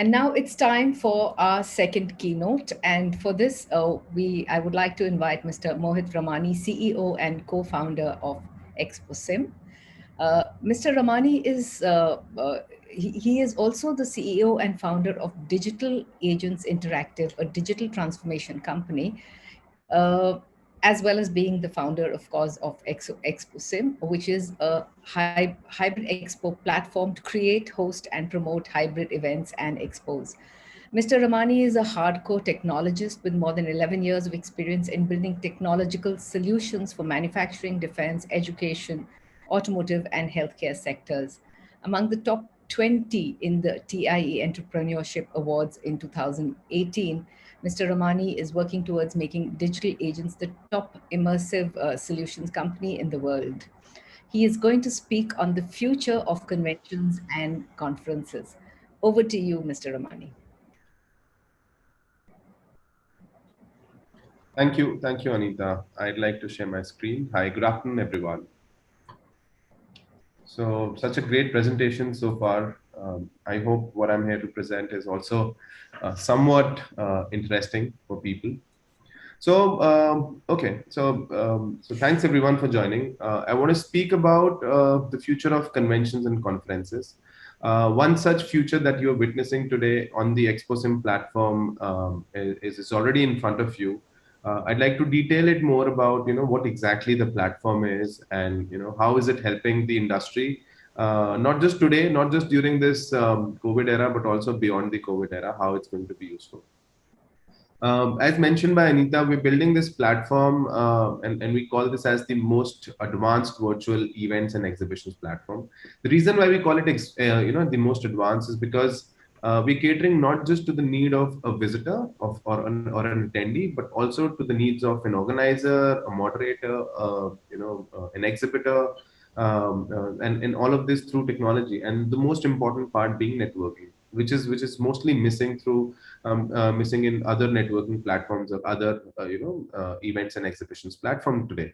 And now it's time for our second keynote. And for this, I would like to invite Mr. Mohit Ramani, CEO and co-founder of ExpoSim. Mr. Ramani he is also the CEO and founder of Digital Agents Interactive, a digital transformation company, uh, as well as being the founder, of course, of ExpoSim, which is a hybrid expo platform to create, host, and promote hybrid events and expos. Mr. Ramani is a hardcore technologist with more than 11 years of experience in building technological solutions for manufacturing, defense, education, automotive, and healthcare sectors. Among the top 20 in the TIE Entrepreneurship Awards in 2018, Mr. Ramani is working towards making digital agents the top immersive solutions company in the world. He is going to speak on the future of conventions and conferences. Over to you, Mr. Ramani. Thank you, Anita. I'd like to share my screen. Hi, good afternoon, everyone. So, such a great presentation so far. I hope what I'm here to present is also somewhat interesting for people. So, so thanks everyone for joining. I want to speak about the future of conventions and conferences. One such future that you're witnessing today on the ExpoSim platform is already in front of you. I'd like to detail it more about what exactly the platform is and how is it helping the industry, not just today, not just during this COVID era, but also beyond the COVID era, how it's going to be useful. As mentioned by Anita, we're building this platform and we call this as the most advanced virtual events and exhibitions platform. The reason why we call it, the most advanced is because we're catering not just to the need of a visitor or an attendee, but also to the needs of an organizer, a moderator, an exhibitor, and all of this through technology. And the most important part being networking, which is mostly missing in other networking platforms or other events and exhibitions platform today.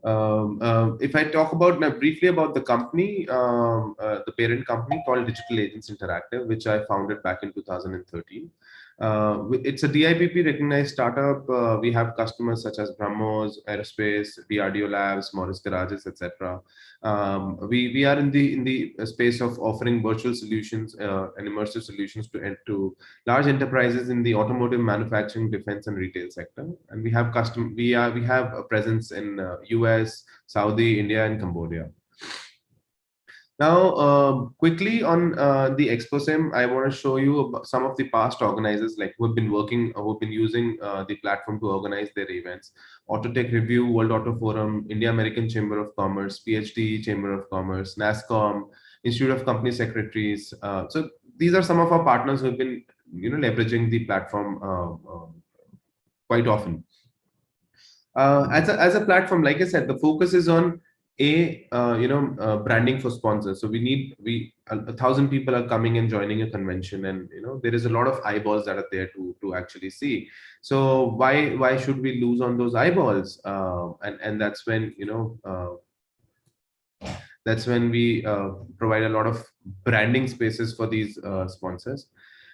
If I talk about now briefly about the company, the parent company called Digital Agents Interactive, which I founded back in 2013. It's a DIPP recognized startup. We have customers such as BrahMos, Aerospace, DRDO Labs, Morris Garages, etc. We are in the space of offering virtual solutions and immersive solutions to large enterprises in the automotive, manufacturing, defense, and retail sector. And we have a presence in US, Saudi, India, and Cambodia. Now, quickly on the ExpoSim, I want to show you some of the past organizers who've been using the platform to organize their events. Autotech Review, World Auto Forum, India American Chamber of Commerce, PhD Chamber of Commerce, NASCOM, Institute of Company Secretaries. So these are some of our partners who have been leveraging the platform quite often. As a platform, like I said, the focus is on branding for sponsors. So 1,000 people are coming and joining a convention, and there is a lot of eyeballs that are there to actually see. So why should we lose on those eyeballs? And that's when we provide a lot of branding spaces for these sponsors.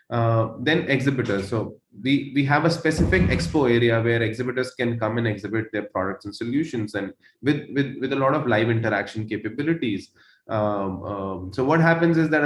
Then exhibitors. So we have a specific expo area where exhibitors can come and exhibit their products and solutions, and with a lot of live interaction capabilities. So what happens is that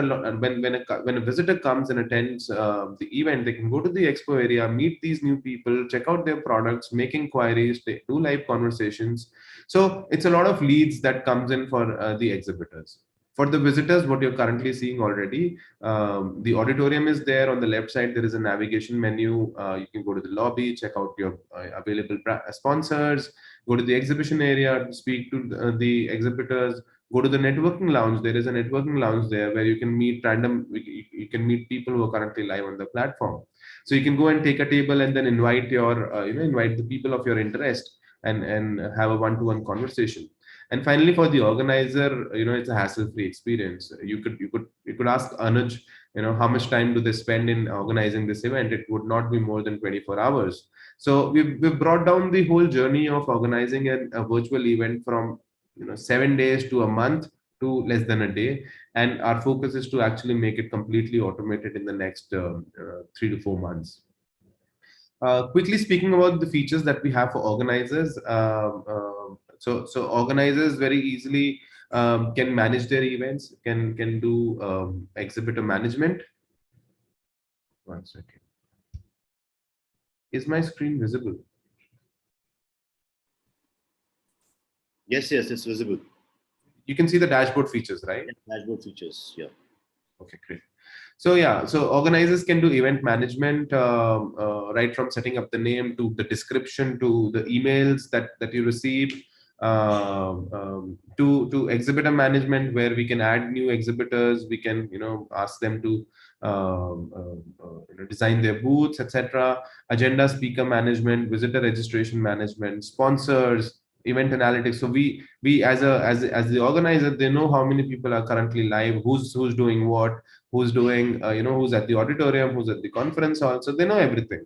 when a visitor comes and attends the event, they can go to the expo area, meet these new people, check out their products, make inquiries, do live conversations. So it's a lot of leads that comes in for the exhibitors. For the visitors, what you're currently seeing already, the auditorium is there. On the left side, there is a navigation menu. You can go to the lobby, check out your available sponsors, go to the exhibition area, speak to the exhibitors, go to the networking lounge. There is a networking lounge there where you can meet you can meet people who are currently live on the platform. So you can go and take a table and then invite invite the people of your interest and have a one-to-one conversation. And finally, for the organizer, it's a hassle-free experience. You could ask Anuj, how much time do they spend in organizing this event? It would not be more than 24 hours. So we've brought down the whole journey of organizing a virtual event from 7 days to a month to less than a day, and our focus is to actually make it completely automated in the next 3 to 4 months. Quickly speaking about the features that we have for organizers, so organizers very easily can manage their events, can do exhibitor management. One second. Is my screen visible? Yes, yes, it's visible. You can see the dashboard features, right? Dashboard features, yeah. Okay, great. So yeah, so organizers can do event management, right from setting up the name to the description to the emails that you receive, to exhibitor management, where we can add new exhibitors, we can ask them to design their booths, etc. Agenda speaker management, visitor registration management, sponsors, event analytics. So we as the organizer, they know how many people are currently live, who's doing what, who's doing who's at the auditorium, who's at the conference hall, so they know everything.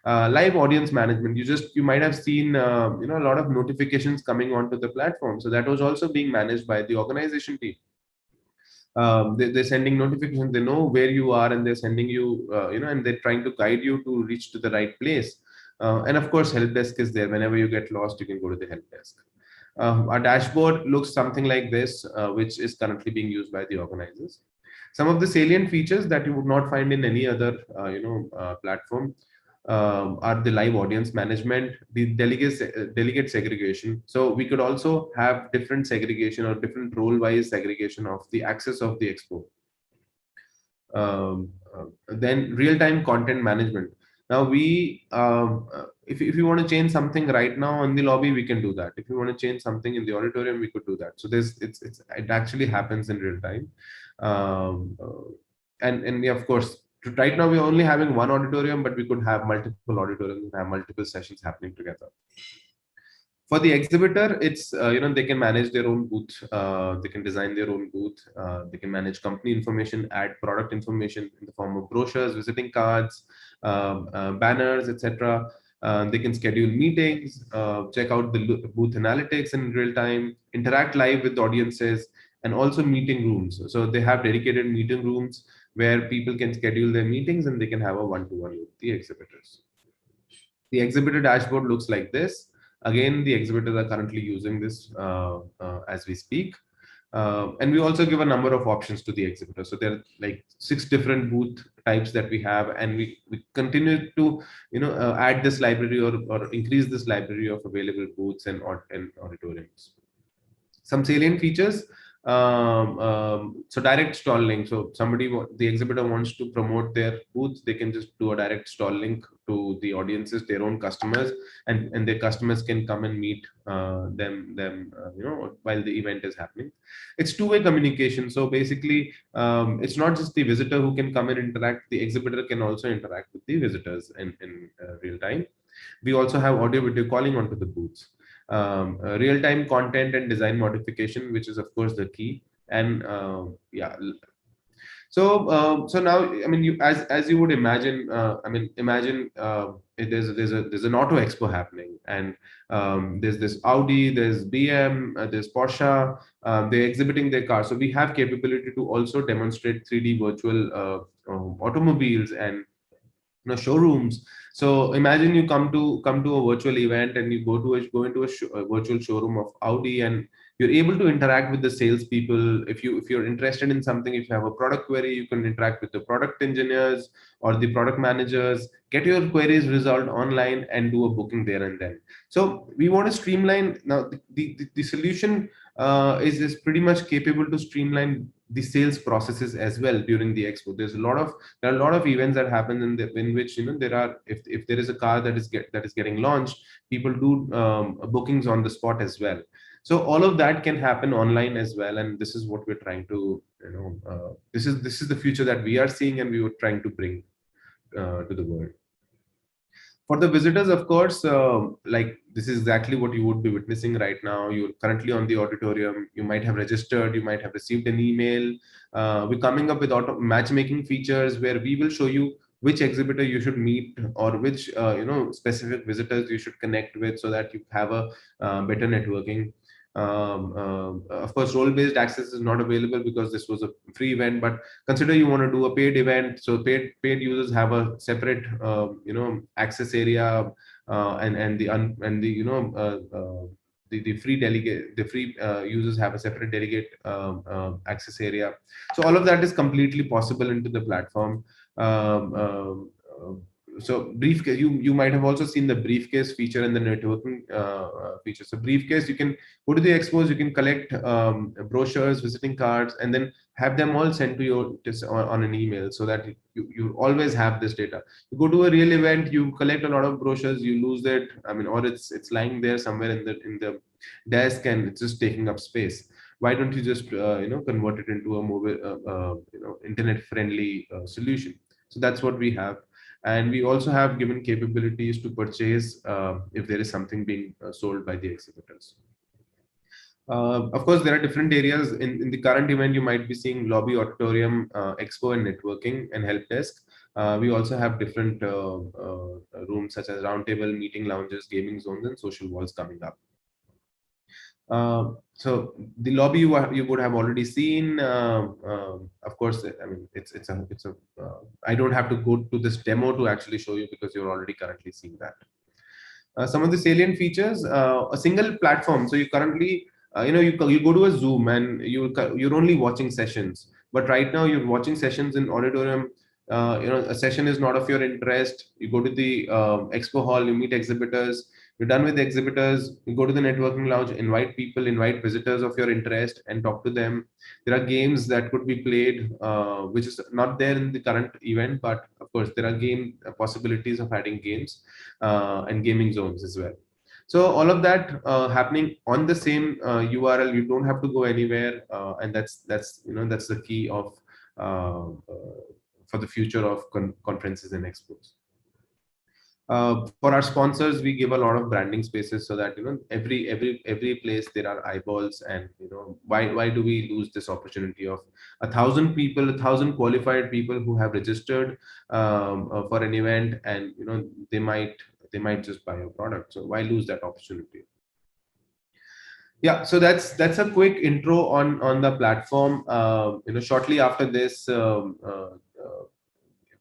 Live audience management, you might have seen a lot of notifications coming onto the platform, so that was also being managed by the organization team. They're sending notifications, they know where you are, and they're sending you and they're trying to guide you to reach to the right place. And of course, help desk is there. Whenever you get lost, you can go to the help desk. Our dashboard looks something like this, which is currently being used by the organizers. Some of the salient features that you would not find in any other platform are the live audience management, the delegate segregation. So we could also have different segregation or different role-wise segregation of the access of the expo. Then real-time content management. Now if you want to change something right now in the lobby, we can do that. If you want to change something in the auditorium, we could do that. So it actually happens in real time. And yeah, of course, right now we're only having one auditorium, but we could have multiple auditoriums and have multiple sessions happening together. For the exhibitor, it's they can manage their own booth, they can design their own booth, they can manage company information, add product information in the form of brochures, visiting cards, banners, etc. They can schedule meetings, check out the booth analytics in real time, interact live with audiences, and also meeting rooms. So they have dedicated meeting rooms where people can schedule their meetings and they can have a one-to-one with the exhibitors. The exhibitor dashboard looks like this. Again, the exhibitors are currently using this as we speak. And we also give a number of options to the exhibitor. So there are like 6 different booth types that we have, and we continue to add this library or increase this library of available booths and auditoriums. Some salient features. So direct stall link. So the exhibitor wants to promote their booth, they can just do a direct stall link to the audiences, their own customers, and their customers can come and meet them while the event is happening. It's two-way communication. So basically, it's not just the visitor who can come and interact. The exhibitor can also interact with the visitors in real time. We also have audio video calling onto the booths. Real-time content and design modification, which is of course the key. And yeah, so now, I mean, as you would imagine, imagine there's an auto expo happening, and there's this Audi, there's BM, there's Porsche, they're exhibiting their cars. So we have capability to also demonstrate 3D virtual automobiles and showrooms. So imagine you come to a virtual event, and you go into a virtual showroom of Audi, and you're able to interact with the salespeople. If you're interested in something, if you have a product query, you can interact with the product engineers or the product managers, get your queries resolved online, and do a booking there and then. So we want to streamline. Now the solution is pretty much capable to streamline the sales processes as well during the expo. There are a lot of events that happen in which there are, if there is a car that is getting launched, people do bookings on the spot as well. So all of that can happen online as well, and this is what we're trying to this is the future that we are seeing, and we were trying to bring to the world. For the visitors, of course, like this is exactly what you would be witnessing right now. You're currently on the auditorium, you might have registered, you might have received an email. We're coming up with matchmaking features where we will show you which exhibitor you should meet, or which specific visitors you should connect with, so that you have a better networking. Of course, role-based access is not available because this was a free event. But consider you want to do a paid event, so paid users have a separate access area, and the the free delegate, the free users have a separate delegate access area. So all of that is completely possible into the platform. Um, um, so briefcase, you might have also seen the briefcase feature in the networking feature. So briefcase, you can go to the expos, you can collect brochures, visiting cards, and then have them all sent to you just on an email, so that you always have this data. You go to a real event, you collect a lot of brochures, you lose it. I mean, or it's lying there somewhere in the desk and it's just taking up space. Why don't you just convert it into a mobile internet friendly solution? So that's what we have. And we also have given capabilities to purchase if there is something being sold by the exhibitors. Of course, there are different areas. In the current event, you might be seeing lobby, auditorium, expo, and networking and help desk. We also have different rooms such as roundtable, meeting lounges, gaming zones, and social walls coming up. So the lobby you would have already seen. Of course, I mean it's a. I don't have to go to this demo to actually show you because you're already currently seeing that. Some of the salient features: a single platform. So you currently, you go to a Zoom and you're only watching sessions. But right now you're watching sessions in auditorium. A session is not of your interest. You go to the expo hall, you meet exhibitors. You're done with the exhibitors. You go to the networking lounge, invite people, invite visitors of your interest, and talk to them. There are games that could be played, which is not there in the current event, but of course there are game possibilities of adding games and gaming zones as well. So all of that happening on the same URL. You don't have to go anywhere, and that's the key of for the future of conferences and expos. For our sponsors, we give a lot of branding spaces so that every place there are eyeballs, and why do we lose this opportunity of 1,000 people, 1,000 qualified people who have registered for an event, and they might just buy a product. So why lose that opportunity? Yeah, so that's a quick intro on the platform. Shortly after this,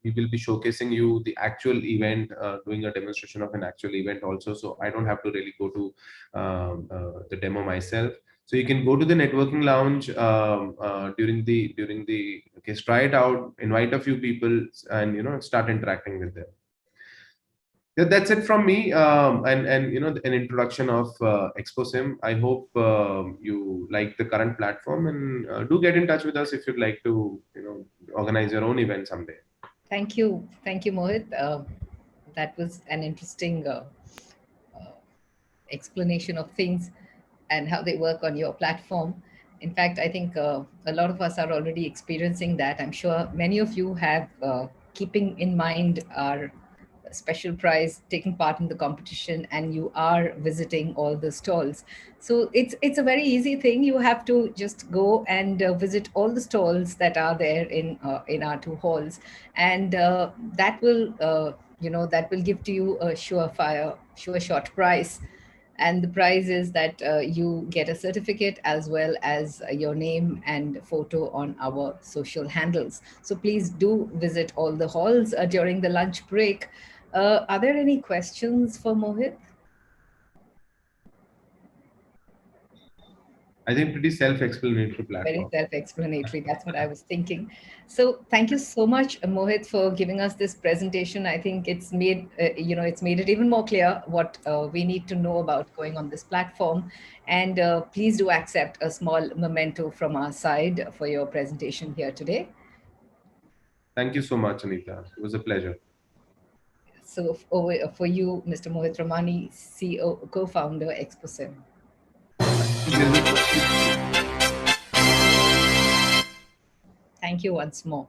we will be showcasing you the actual event, doing a demonstration of an actual event also. So I don't have to really go to the demo myself. So you can go to the networking lounge during the okay, try it out, invite a few people, and start interacting with them. Yeah, that's it from me, and an introduction of ExpoSim. I hope you like the current platform, and do get in touch with us if you'd like to organize your own event someday. Thank you, Mohit. That was an interesting explanation of things and how they work on your platform. In fact, I think a lot of us are already experiencing that. I'm sure many of you have, keeping in mind our special prize, taking part in the competition, and you are visiting all the stalls. So it's a very easy thing. You have to just go and visit all the stalls that are there in our two halls, and that will give to you a sure shot prize. And the prize is that you get a certificate as well as your name and photo on our social handles. So please do visit all the halls during the lunch break. Are there any questions for Mohit? I think pretty self-explanatory Very platform. self-explanatory. That's what I was thinking. So thank you so much, Mohit, for giving us this presentation. I think it's made it's made it even more clear what we need to know about going on this platform. And please do accept a small memento from our side for your presentation here today. Thank you so much, Anita. It was a pleasure. So for you, Mr. Mohit Ramani, CEO, co-founder, ExpoSim. Thank you once more.